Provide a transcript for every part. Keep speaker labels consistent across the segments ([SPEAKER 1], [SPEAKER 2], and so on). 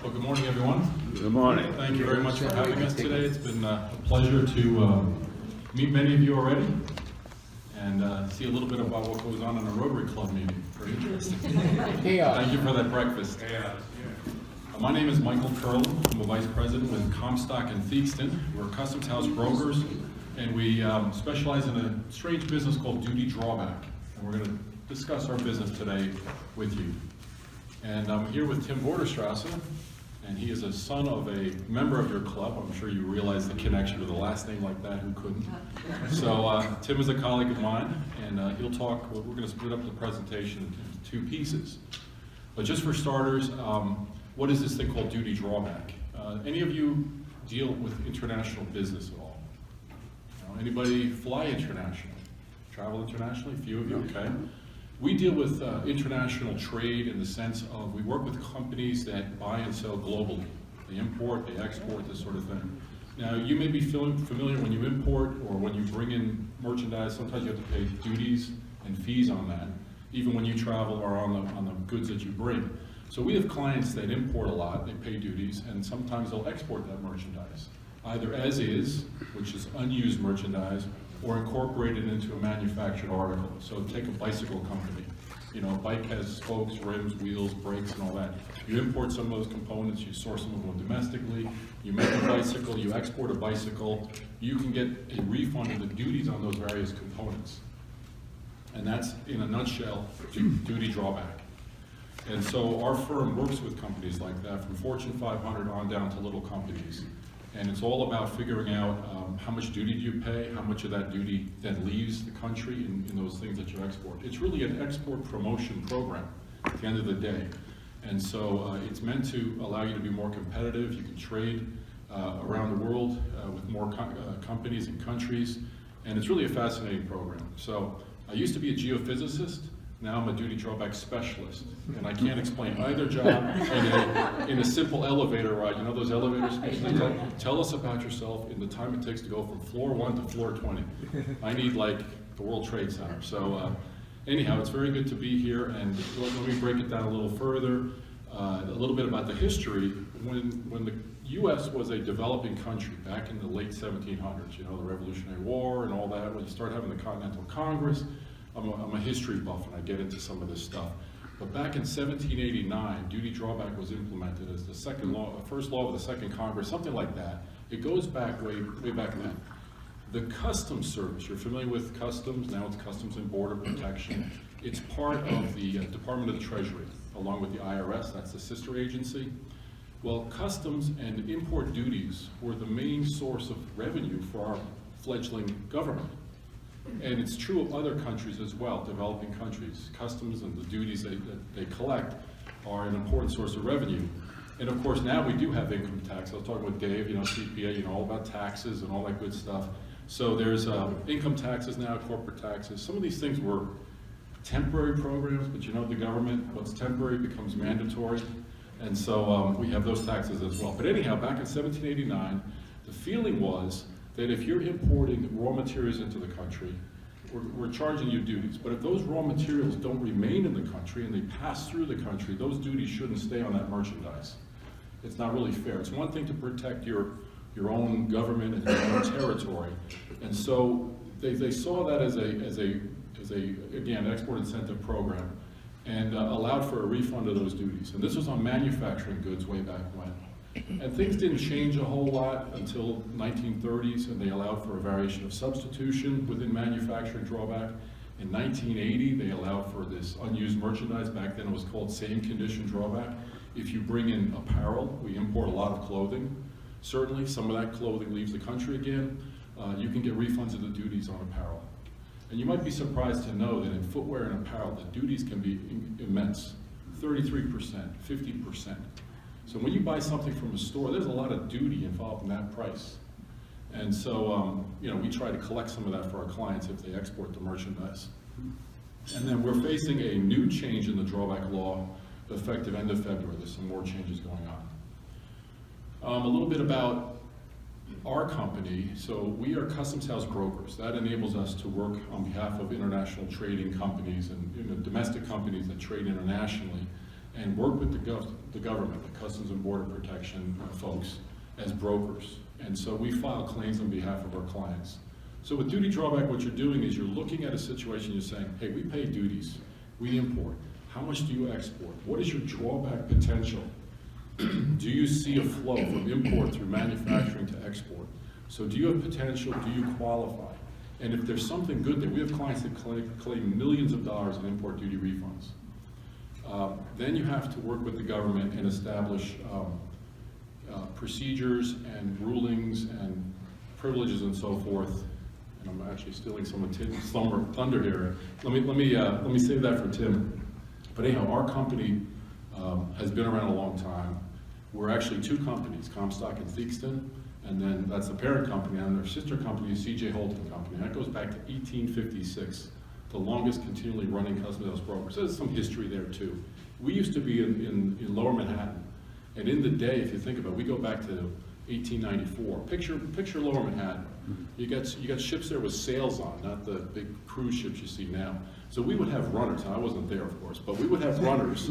[SPEAKER 1] Well, good morning, everyone.
[SPEAKER 2] Good morning.
[SPEAKER 1] Thank you very much for having us today. It's been a pleasure to meet many of you already and see a little bit about what goes on in a Rotary Club meeting. Very interesting. Thank you for that breakfast. My name is Michael Curl. I'm a vice president with Comstock and Theakston. We're customs house brokers, and we specialize in a strange business called Duty Drawback. And we're going to discuss our business today with you. And I'm here with Tim Vorderstrasse, and he is a son of a member of your club. I'm sure you realize the connection with a last name like that, who couldn't? So Tim is a colleague of mine, and he'll talk. We're going to split up the presentation into two pieces. But just for starters, what is this thing called duty drawback? Any of you deal with international business at all? Anybody fly internationally? Travel internationally? A few of you, okay. We deal with international trade in the sense of we work with companies that buy and sell globally. They import, they export, this sort of thing. Now, you may be familiar when you import or when you bring in merchandise, sometimes you have to pay duties and fees on that, even when you travel or on the goods that you bring. So we have clients that import a lot, they pay duties, and sometimes they'll export that merchandise, either as is, which is unused merchandise, or incorporated into a manufactured article. So take a bicycle company. You know, a bike has spokes, rims, wheels, brakes, and all that. You import some of those components, you source some of them domestically, you make a bicycle, you export a bicycle, you can get a refund of the duties on those various components. And that's, in a nutshell, duty drawback. And so our firm works with companies like that, from Fortune 500 on down to little companies. And it's all about figuring out how much duty do you pay, how much of that duty then leaves the country in those things that you export. It's really an export promotion program at the end of the day. And so it's meant to allow you to be more competitive. You can trade around the world with more companies and countries. And it's really a fascinating program. So I used to be a geophysicist. Now I'm a duty drawback specialist, and I can't explain either job in a simple elevator ride. You know those elevators? Tell us about yourself in the time it takes to go from floor 1 to floor 20. I need like the World Trade Center. So anyhow, it's very good to be here, and let me break it down a little further. A little bit about the history. When the U.S. was a developing country back in the late 1700s, you know, the Revolutionary War and all that, when you start having the Continental Congress, I'm a history buff and I get into some of this stuff. But back in 1789, duty drawback was implemented as the first law of the Second Congress, something like that. It goes back way back then. The Customs Service, you're familiar with Customs, now it's Customs and Border Protection. It's part of the Department of the Treasury, along with the IRS, that's the sister agency. Well, customs and import duties were the main source of revenue for our fledgling government. And it's true of other countries as well, developing countries. Customs and the duties that they collect are an important source of revenue. And of course, now we do have income tax. I was talking with Dave, you know, CPA, you know, all about taxes and all that good stuff. So there's income taxes now, corporate taxes. Some of these things were temporary programs, but you know the government, what's temporary becomes mandatory. And so we have those taxes as well. But anyhow, back in 1789, the feeling was that if you're importing raw materials into the country, we're charging you duties. But if those raw materials don't remain in the country and they pass through the country, those duties shouldn't stay on that merchandise. It's not really fair. It's one thing to protect your own government and your own territory. And so they saw that as again, export incentive program, and allowed for a refund of those duties. And this was on manufacturing goods way back when. And things didn't change a whole lot until 1930s, and they allowed for a variation of substitution within manufacturing drawback. In 1980, they allowed for this unused merchandise. Back then it was called same condition drawback. If you bring in apparel, we import a lot of clothing. Certainly, some of that clothing leaves the country again. You can get refunds of the duties on apparel. And you might be surprised to know that in footwear and apparel, the duties can be immense, 33%, 50%. So when you buy something from a store, there's a lot of duty involved in that price. And so, you know, we try to collect some of that for our clients if they export the merchandise. And then we're facing a new change in the drawback law effective end of February. There's some more changes going on. A little bit about our company. So we are customs house brokers. That enables us to work on behalf of international trading companies and domestic companies that trade internationally. and work with the government, the Customs and Border Protection folks, as brokers. And so we file claims on behalf of our clients. So with duty drawback, what you're doing is you're looking at a situation, you're saying, hey, we pay duties, we import. How much do you export? What is your drawback potential? Do you see a flow from import through manufacturing to export? So do you have potential? Do you qualify? And if there's something good there, we have clients that claim millions of dollars in import duty refunds. Then you have to work with the government and establish procedures and rulings and privileges and so forth. And I'm actually stealing some of Tim's thunder here. Let me save that for Tim. But anyhow, our company has been around a long time. We're actually two companies, Comstock and Theakston, and then that's the parent company, and their sister company is C.J. Holton Company. That goes back to 1856, the longest continually running customs house broker. So there's some history there too. We used to be in Lower Manhattan, and in the day, if you think about it, we go back to 1894. Picture Lower Manhattan. You got ships there with sails on, not the big cruise ships you see now. So we would have runners. Now, I wasn't there, of course, but we would have runners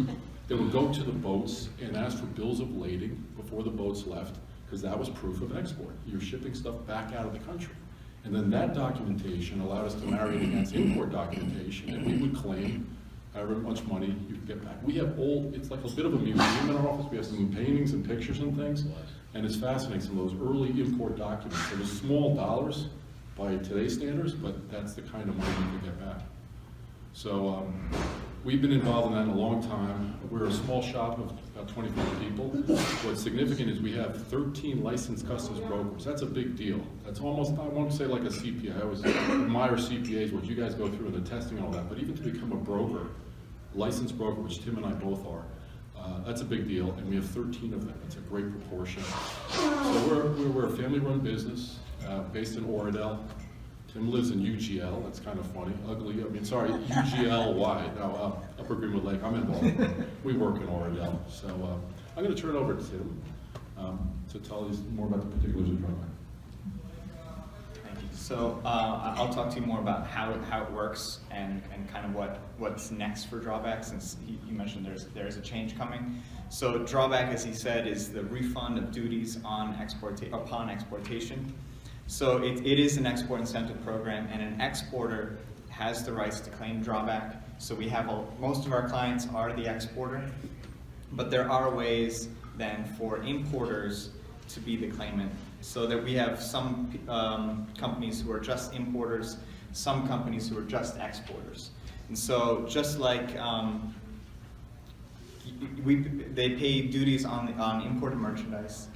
[SPEAKER 1] that would go to the boats and ask for bills of lading before the boats left, because that was proof of export. You're shipping stuff back out of the country. And then that documentation allowed us to marry it against import documentation, and we would claim however much money you could get back. We have it's like a bit of a museum in our office. We have some paintings and pictures and things, and it's fascinating, some of those early import documents. It was small dollars by today's standards, but that's the kind of money you can get back. So we've been involved in that in a long time. We're a small shop of about 25 people. What's significant is we have 13 licensed customs brokers. That's a big deal. That's almost, I won't say like a CPA. I always admire CPAs, what you guys go through and the testing and all that, but even to become a broker, licensed broker, which Tim and I both are, that's a big deal, and we have 13 of them. It's a great proportion. So we're a family-run business based in Oradell. Tim lives in UGL. That's kind of funny. Ugly. I mean, sorry, UGLY. No, Upper Greenwood Lake. I'm in Baltimore. We work in Oradell. So I'm going to turn it over to Tim to tell us more about the particulars of drawback.
[SPEAKER 2] Thank you. So I'll talk to you more about how it works and kind of what's next for drawback, since you mentioned there's a change coming. So drawback, as he said, is the refund of duties on upon exportation. So it is an export incentive program, and an exporter has the rights to claim drawback. So we have most of our clients are the exporter, but there are ways then for importers to be the claimant. So that we have some companies who are just importers, some companies who are just exporters. And so just like they pay duties on imported merchandise,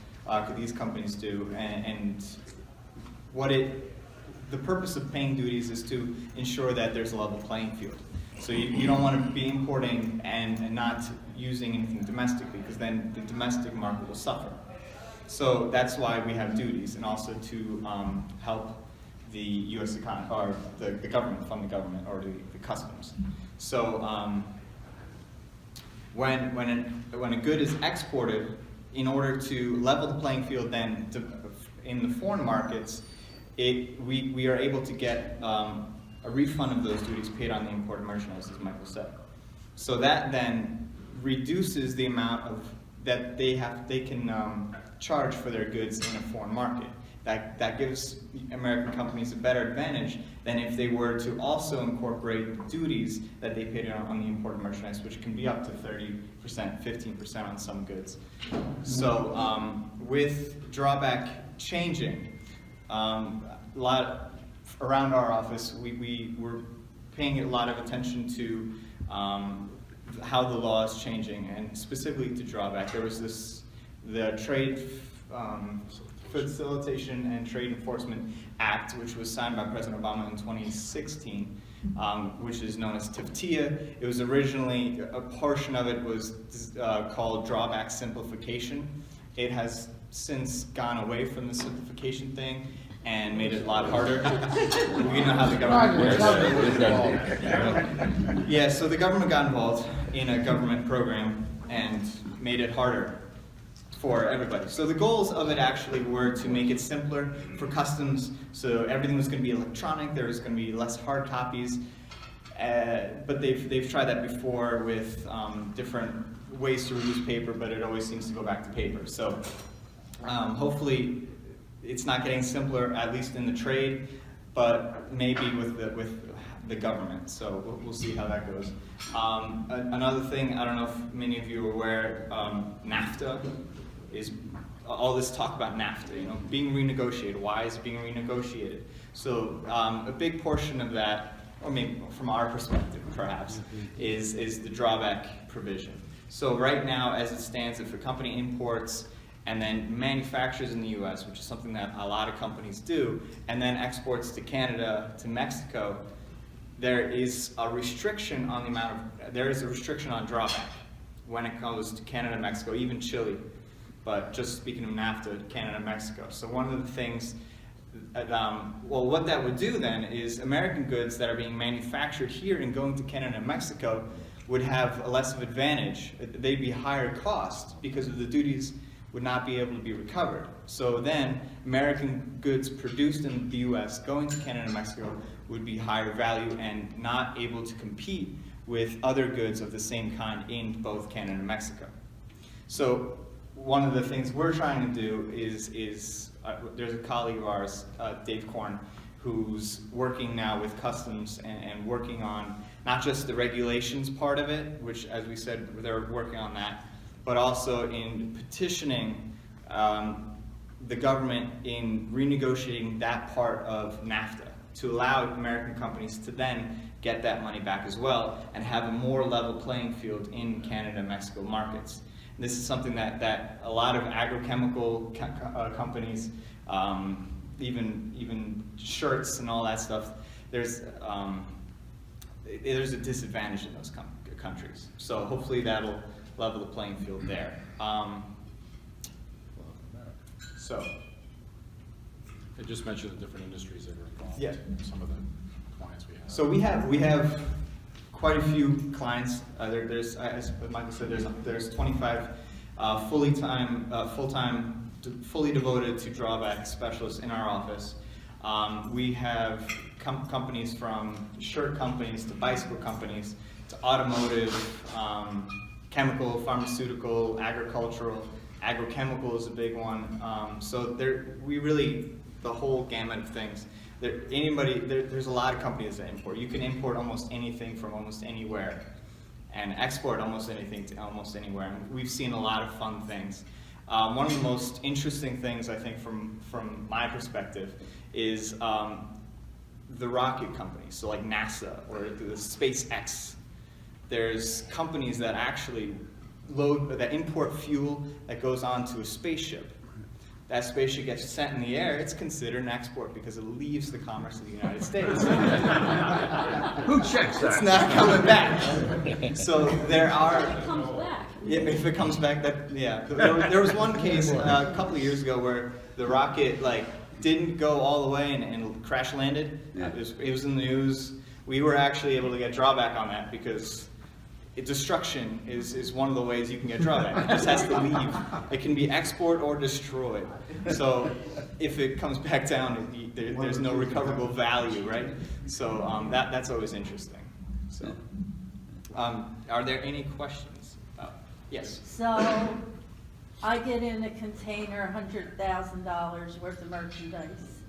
[SPEAKER 2] these companies do, and the purpose of paying duties is to ensure that there's a level playing field. So you don't want to be importing and not using anything domestically, because then the domestic market will suffer. So that's why we have duties, and also to help the U.S. economy, or the government, fund the government, or the customs. So when a good is exported, in order to level the playing field, then in the foreign markets, we are able to get a refund of those duties paid on the imported merchandise, as Michael said. So that then reduces the amount that they can charge for their goods in a foreign market. That gives American companies a better advantage than if they were to also incorporate duties that they paid on the imported merchandise, which can be up to 30%, 15% on some goods. So with drawback changing, a lot around our office, we were paying a lot of attention to how the law is changing, and specifically to drawback. There was the Trade Facilitation and Trade Enforcement Act, which was signed by President Obama in 2016, which is known as TFTIA. It was originally, a portion of it was called drawback simplification. It has since gone away from the simplification thing and made it a lot harder. We know how the government works. Yeah, so the government got involved in a government program and made it harder for everybody. So the goals of it actually were to make it simpler for customs, so everything was going to be electronic, there was going to be less hard copies. But they've tried that before with different ways to reduce paper, but it always seems to go back to paper. So hopefully it's not getting simpler, at least in the trade, but maybe with the government. So we'll see how that goes. Another thing, I don't know if many of you are aware, NAFTA is all this talk about NAFTA, being renegotiated. Why is it being renegotiated? So a big portion of that, or maybe from our perspective perhaps, is the drawback provision. So right now, as it stands, if a company imports and then manufactures in the US, which is something that a lot of companies do, and then exports to Canada, to Mexico, there is a restriction on drawback when it comes to Canada, Mexico, even Chile. But just speaking of NAFTA, Canada, Mexico. So one of the things, what that would do then is American goods that are being manufactured here and going to Canada and Mexico would have a less of advantage. They'd be higher cost because of the duties would not be able to be recovered. So then American goods produced in the US going to Canada and Mexico would be higher value and not able to compete with other goods of the same kind in both Canada and Mexico. So one of the things we're trying to do is there's a colleague of ours, Dave Korn, who's working now with customs and working on not just the regulations part of it, which, as we said, they're working on that, but also in petitioning the government in renegotiating that part of NAFTA to allow American companies to then get that money back as well and have a more level playing field in Canada and Mexico markets. And this is something that a lot of agrochemical companies, even shirts and all that stuff, there's a disadvantage in those countries. So hopefully that'll level the playing field there. So.
[SPEAKER 1] I just mentioned the different industries that are involved.
[SPEAKER 2] Yeah.
[SPEAKER 1] Some of the clients we have.
[SPEAKER 2] So we have quite a few clients. There's, as Michael said, there's 25 full-time, fully devoted to drawback specialists in our office. We have companies from shirt companies to bicycle companies to automotive, chemical, pharmaceutical, agricultural. Agrochemical is a big one. So we really, the whole gamut of things. There's a lot of companies that import. You can import almost anything from almost anywhere and export almost anything to almost anywhere. And we've seen a lot of fun things. One of the most interesting things, I think, from my perspective is the rocket companies. So like NASA or the SpaceX. There's companies that actually import fuel that goes onto a spaceship. That spaceship gets sent in the air, it's considered an export because it leaves the commerce of the United States.
[SPEAKER 3] Who checks that?
[SPEAKER 2] It's not coming back. So there are.
[SPEAKER 4] If it comes back.
[SPEAKER 2] Yeah, if it comes back, there was one case a couple of years ago where the rocket didn't go all the way and crash landed.
[SPEAKER 3] Yeah.
[SPEAKER 2] It was in the news. We were actually able to get drawback on that because destruction is one of the ways you can get drawback. It just has to leave. It can be export or destroyed. So if it comes back down, there's no recoverable value, right? So that's always interesting. So are there any questions? Yes.
[SPEAKER 4] So I get in a container $100,000 worth of merchandise.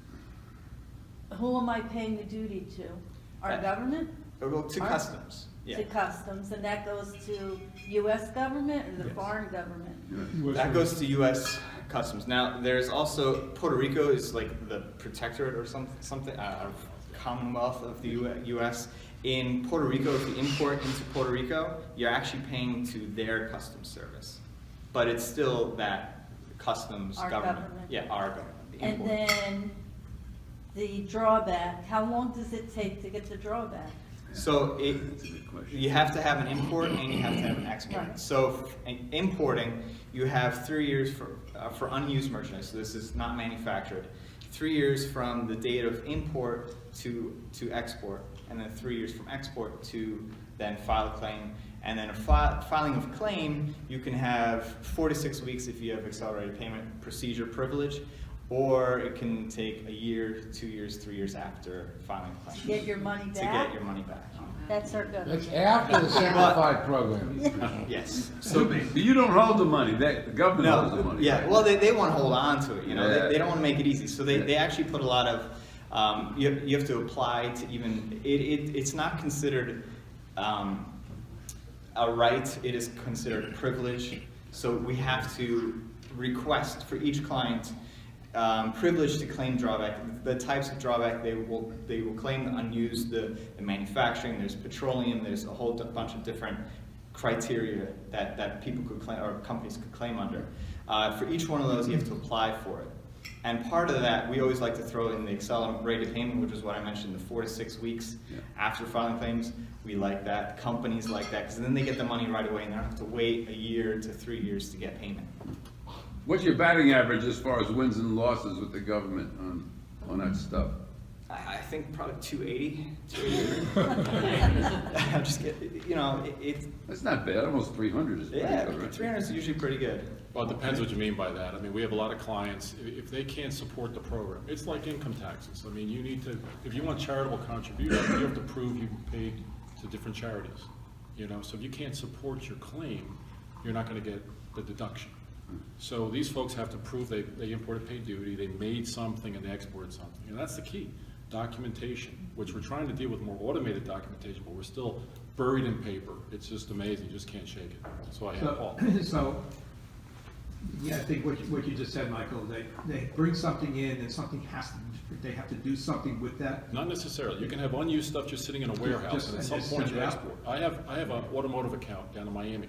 [SPEAKER 4] Who am I paying the duty to? Our government?
[SPEAKER 2] To customs. Yeah.
[SPEAKER 4] To customs, and that goes to U.S. government or the foreign government?
[SPEAKER 2] That goes to U.S. customs. Now, there's also Puerto Rico is like the protectorate or something, Commonwealth of the U.S. In Puerto Rico, if you import into Puerto Rico, you're actually paying to their customs service, but it's still that customs government. Yeah, our government. The
[SPEAKER 4] And
[SPEAKER 2] import.
[SPEAKER 4] then the drawback. How long does it take to get the drawback?
[SPEAKER 2] So you have to have an import and you have to have an export.
[SPEAKER 4] Right.
[SPEAKER 2] So importing, you have 3 years for unused merchandise. So this is not manufactured. 3 years from the date of import to export, and then 3 years from export to then file a claim. And then filing of claim, you can have 4 to 6 weeks if you have accelerated payment procedure privilege, or it can take a year, 2 years, 3 years after filing a claim.
[SPEAKER 4] To get your money
[SPEAKER 2] To
[SPEAKER 4] back?
[SPEAKER 2] get your money back.
[SPEAKER 4] That's our
[SPEAKER 3] That's
[SPEAKER 4] government.
[SPEAKER 3] after the simplified program.
[SPEAKER 2] Yes.
[SPEAKER 3] So you don't hold the money, the government holds the
[SPEAKER 2] No,
[SPEAKER 3] money.
[SPEAKER 2] yeah,
[SPEAKER 3] right?
[SPEAKER 2] well, they want to hold on to it, you know,
[SPEAKER 3] Yeah.
[SPEAKER 2] they don't want to make it easy, so they actually put a lot of, you have to apply to even, it's not considered a right, it is considered a privilege, so we have to request for each client privilege to claim drawback. The types of drawback they will claim unused, the manufacturing, there's petroleum, there's a whole bunch of different criteria that people could claim, or companies could claim under. For each one of those, you have to apply for it. And part of that, we always like to throw in the accelerated payment, which is what I mentioned, the 4 to 6 weeks after filing claims. We like that. Companies like that, because then they get the money right away and they don't have to wait a year to 3 years to get payment.
[SPEAKER 3] What's your batting average as far as wins and losses with the government on that stuff?
[SPEAKER 2] I think probably 280. I'm just kidding. You know,
[SPEAKER 3] That's not bad, almost 300 is pretty
[SPEAKER 2] yeah,
[SPEAKER 3] good, right?
[SPEAKER 2] 300 is usually pretty good.
[SPEAKER 1] Well, it depends what you mean by that. I mean, we have a lot of clients, if they can't support the program, it's like income taxes. I mean, you need to, if you want charitable contributions, you have to prove you paid to different charities. You know, so if you can't support your claim, you're not gonna get the deduction. So these folks have to prove they imported, paid duty, they made something and they exported something. And that's the key, documentation, which we're trying to deal with more automated documentation, but we're still buried in paper. It's just amazing, you just can't shake it. That's why I have Paul.
[SPEAKER 5] So, yeah, I think what you just said, Michael, they bring something in and something they have to do something with that.
[SPEAKER 1] Not necessarily. You can have unused stuff just sitting in a warehouse, and at some
[SPEAKER 5] just
[SPEAKER 1] point
[SPEAKER 5] send
[SPEAKER 1] you
[SPEAKER 5] it out.
[SPEAKER 1] export. I have an automotive account down in Miami,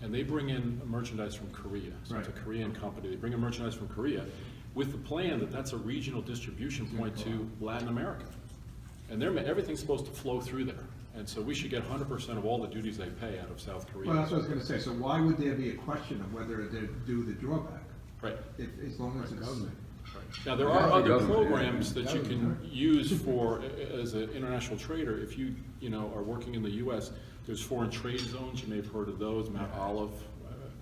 [SPEAKER 1] and they bring in merchandise from Korea. So it's a
[SPEAKER 5] Right.
[SPEAKER 1] Korean company. They bring in merchandise from Korea with the plan that that's a regional distribution point to Latin America. And everything's supposed to flow through there. And so we should get 100% of all the duties they pay out of South Korea.
[SPEAKER 5] Well, that's what I was gonna say, so why would there be a question of whether they do the drawback,
[SPEAKER 1] Right.
[SPEAKER 5] as long as it's?
[SPEAKER 1] Now, there
[SPEAKER 3] Yeah,
[SPEAKER 1] are
[SPEAKER 3] the
[SPEAKER 1] other
[SPEAKER 3] government, yeah.
[SPEAKER 1] programs that you can use for, as an international trader, if you are working in the US, there's foreign trade zones, you may have heard of those, Mount Olive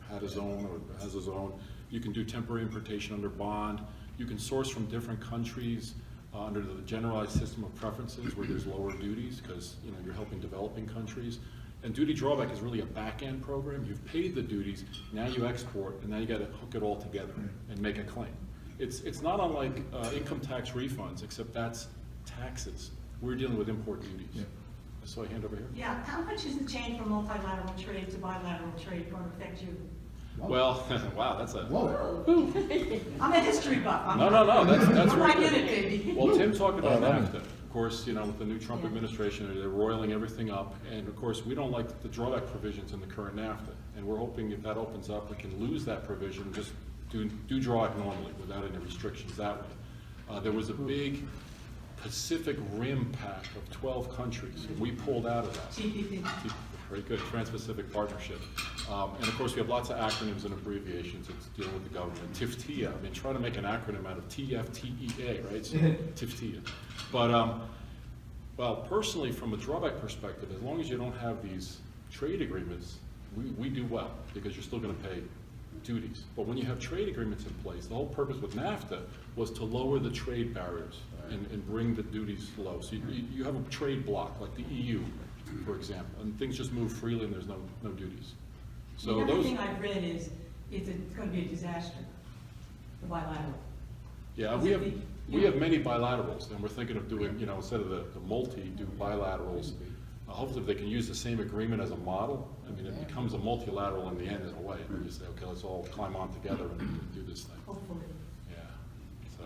[SPEAKER 1] had a zone or has a zone. You can do temporary importation under bond. You can source from different countries under the generalized system of preferences where there's lower duties because you're helping developing countries. And duty drawback is really a back-end program. You've paid the duties, now you export, and now you got to hook it all together and make a claim. It's not unlike income tax refunds, except that's taxes. We're dealing with import duties.
[SPEAKER 5] Yeah.
[SPEAKER 1] So I hand over here.
[SPEAKER 6] Yeah, how much is the change from multilateral trade to bilateral trade going to affect you?
[SPEAKER 1] Well, wow, that's a.
[SPEAKER 5] Whoa.
[SPEAKER 6] I'm a history buff.
[SPEAKER 1] No, that's
[SPEAKER 6] I'm
[SPEAKER 1] right.
[SPEAKER 6] right in it, baby.
[SPEAKER 1] Well, Tim talked about NAFTA. Of course, with the new Trump administration, they're roiling everything up. And of course, we don't like the drawback provisions in the current NAFTA. And we're hoping if that opens up, we can lose that provision, just do drawback normally without any restrictions that way. There was a big Pacific Rim pact of 12 countries. We pulled out of that.
[SPEAKER 6] TPP.
[SPEAKER 1] Very good, Trans-Pacific Partnership. And of course, we have lots of acronyms and abbreviations. It's dealing with the government. TIFTIA, I mean, try to make an acronym out of TFTEA, right? So, TIFTIA. But, well, personally, from a drawback perspective, as long as you don't have these trade agreements, we do well, because you're still gonna pay duties. But when you have trade agreements in place, the whole purpose with NAFTA was to lower the trade barriers and bring the duties low. So you have a trade block, like the EU, for example, and things just move freely and there's no duties. So
[SPEAKER 6] The other
[SPEAKER 1] those,
[SPEAKER 6] thing I've read is it's going to be a disaster, the bilateral.
[SPEAKER 1] yeah, we have many bilaterals, and we're thinking of doing, instead of the multi, do bilaterals. Hopefully if they can use the same agreement as a model, I mean, it becomes a multilateral in the end in a way. You say, okay, let's all climb on together and do this thing.
[SPEAKER 6] Hopefully.
[SPEAKER 1] Yeah, so,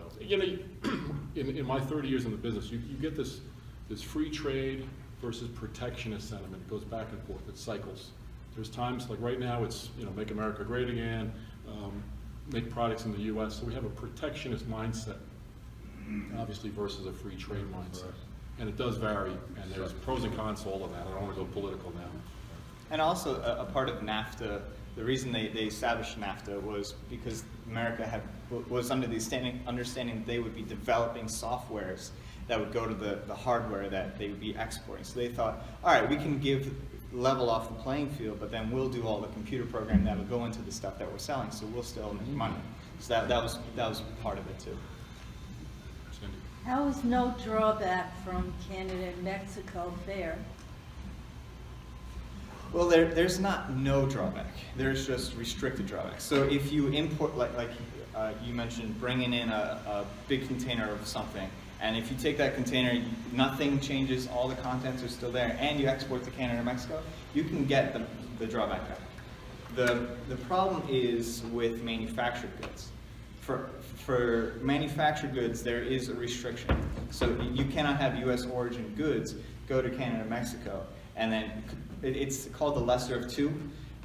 [SPEAKER 1] in my 30 years in the business, you get this free trade versus protectionist sentiment. It goes back and forth, it cycles. There's times, like right now, it's, make America great again, make products in the US, so we have a protectionist mindset, obviously, versus a free trade mindset. And it does vary, and there's pros and cons to all of that. I don't want to go political now.
[SPEAKER 2] And also, a part of NAFTA, the reason they established NAFTA was because America was under the understanding that they would be developing softwares that would go to the hardware that they would be exporting. So they thought, all right, we can level off the playing field, but then we'll do all the computer programming that would go into the stuff that we're selling, so we'll still make money. So that was part of it too.
[SPEAKER 1] Cindy?
[SPEAKER 4] How is no drawback from Canada and Mexico fair?
[SPEAKER 2] Well, there's not no drawback. There's just restricted drawback. So if you import, like you mentioned, bringing in a big container of something, and if you take that container, nothing changes, all the contents are still there, and you export to Canada or Mexico, you can get the drawback back. The problem is with manufactured goods. For manufactured goods, there is a restriction. So you cannot have U.S. origin goods go to Canada or Mexico, and then it's called the lesser of two.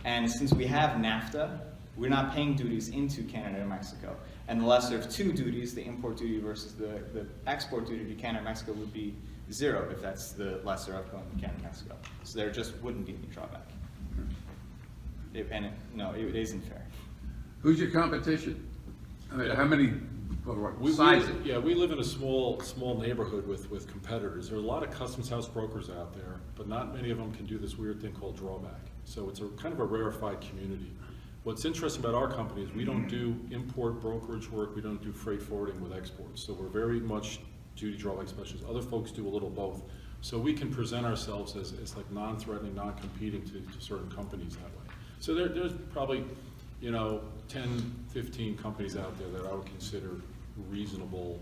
[SPEAKER 2] And since we have NAFTA, we're not paying duties into Canada and Mexico. And the lesser of two duties, the import duty versus the export duty to Canada and Mexico, would be 0 if that's the lesser of going to Canada and Mexico. So there just wouldn't be any drawback. No, it isn't fair.
[SPEAKER 3] Who's your competition? I mean, how many, size it?
[SPEAKER 1] Yeah, we live in a small neighborhood with competitors. There are a lot of customs house brokers out there, but not many of them can do this weird thing called drawback. So it's a kind of a rarefied community. What's interesting about our company is we don't do import brokerage work, we don't do freight forwarding with exports. So we're very much duty drawback specialists. Other folks do a little both. So we can present ourselves as like non-threatening, non-competing to certain companies that way. So there's probably, 10, 15 companies out there that I would consider reasonable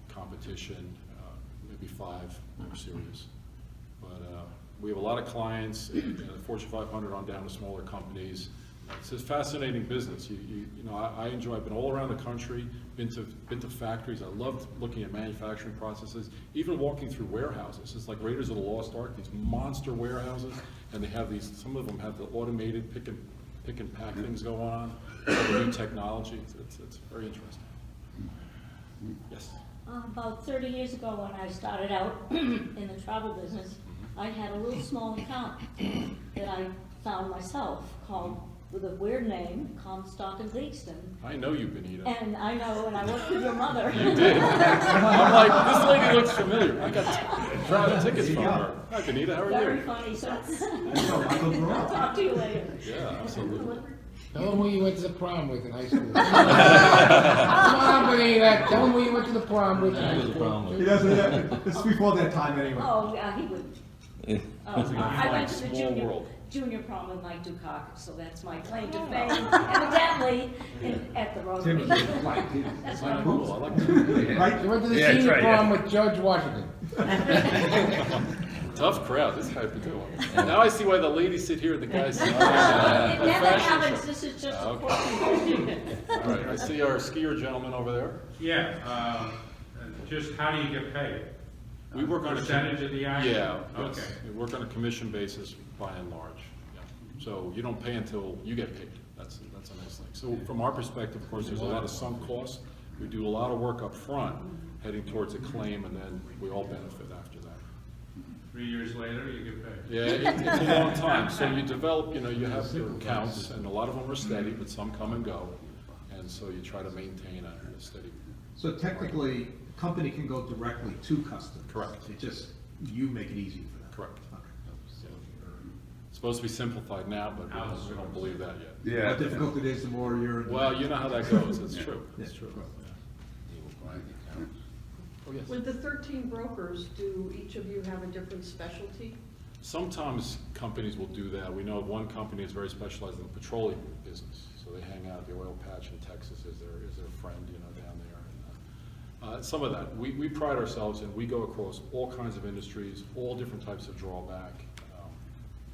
[SPEAKER 1] competition, maybe 5 more serious. But we have a lot of clients, Fortune 500 on down to smaller companies. It's a fascinating business. I enjoy. I've been all around the country, been to factories. I loved looking at manufacturing processes, even walking through warehouses. It's like Raiders of the Lost Ark. These monster warehouses, and they have these. Some of them have the automated pick and pack things going on. The new technology. It's very interesting. Yes.
[SPEAKER 7] About 30 years ago, when I started out in the travel business, I had a little small account that I found myself called, with a weird name, Comstock and Gleason.
[SPEAKER 1] I know you, Benita.
[SPEAKER 7] And I know, and I worked with your mother.
[SPEAKER 1] You did. I'm like, this lady looks familiar. I got travel tickets from her. Hi, Benita. How are
[SPEAKER 7] Very
[SPEAKER 1] you?
[SPEAKER 7] funny, so
[SPEAKER 5] I'll
[SPEAKER 7] talk to you later.
[SPEAKER 1] Yeah, absolutely.
[SPEAKER 8] Tell them who you went to the prom with in high school. Come on, Benita. Tell them who you went to the prom with in high school.
[SPEAKER 5] He doesn't, it's before that time anyway.
[SPEAKER 7] Oh, yeah, he would. I went to the
[SPEAKER 1] Small world.
[SPEAKER 7] junior prom with Mike Dukakis, so that's my claim to fame, evidently, at the Rotary.
[SPEAKER 5] Tim was a flight, too.
[SPEAKER 1] That's kind of cool. I like that.
[SPEAKER 5] Right?
[SPEAKER 8] You went to the senior prom with George Washington.
[SPEAKER 1] Tough crowd. This guy's been doing. Now I see why the ladies sit here and the guys sit.
[SPEAKER 7] It never happens, this is just a
[SPEAKER 1] Okay.
[SPEAKER 7] quirky.
[SPEAKER 1] All right, I see our skier gentleman over there.
[SPEAKER 9] Yeah, just how do you get paid?
[SPEAKER 1] We work on a
[SPEAKER 9] percentage of the action?
[SPEAKER 1] Yeah,
[SPEAKER 9] Okay.
[SPEAKER 1] yes. We work on a commission basis by and large. Yeah. So you don't pay until you get paid. That's a nice thing. So from our perspective, of course, there's a lot of sunk costs. We do a lot of work up front, heading towards a claim, and then we all benefit after that.
[SPEAKER 9] 3 years later, you get paid?
[SPEAKER 1] Yeah, it's a long time. So you develop, you have your accounts, and a lot of them are steady, but some come and go. And so you try to maintain a steady.
[SPEAKER 5] So technically, company can go directly to customs.
[SPEAKER 1] Correct.
[SPEAKER 5] It just, you make it easy for them.
[SPEAKER 1] Correct.
[SPEAKER 5] Okay.
[SPEAKER 1] It's supposed to be simplified now, but we don't believe that yet.
[SPEAKER 5] The
[SPEAKER 3] Yeah.
[SPEAKER 5] more difficult it is, the more you're.
[SPEAKER 1] Well, you know how that goes. It's true. It's
[SPEAKER 5] Yeah.
[SPEAKER 1] true. Yeah. Oh, yes.
[SPEAKER 10] With the 13 brokers, do each of you have a different specialty?
[SPEAKER 1] Sometimes companies will do that. We know of one company is very specialized in the petroleum business. So they hang out at the oil patch in Texas as their friend, down there. And, some of that. We pride ourselves in, we go across all kinds of industries, all different types of drawback.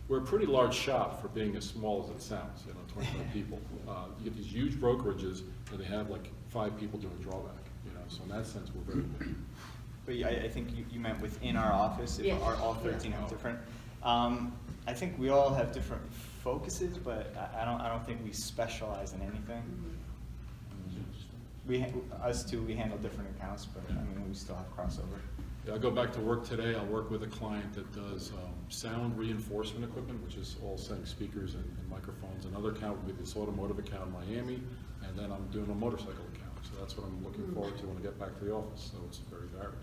[SPEAKER 1] We're a pretty large shop for being as small as it sounds, 25 people. You get these huge brokerages where they have like 5 people doing drawback, so in that sense, we're very big.
[SPEAKER 2] But I think you meant within our office, if
[SPEAKER 7] Yes.
[SPEAKER 2] all 13 have different. I think we all have different focuses, but I don't think we specialize in anything. Us two, we handle different accounts, but we still have crossover.
[SPEAKER 1] Yeah, I go back to work today. I'll work with a client that does sound reinforcement equipment, which is all setting speakers and microphones. Another account would be this automotive account in Miami, and then I'm doing a motorcycle account. So that's what I'm looking forward to when I get back to the office. So it's very varied.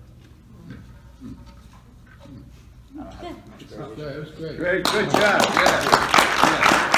[SPEAKER 2] I don't have much
[SPEAKER 8] Yeah, it was great.
[SPEAKER 3] Great, good job, yeah.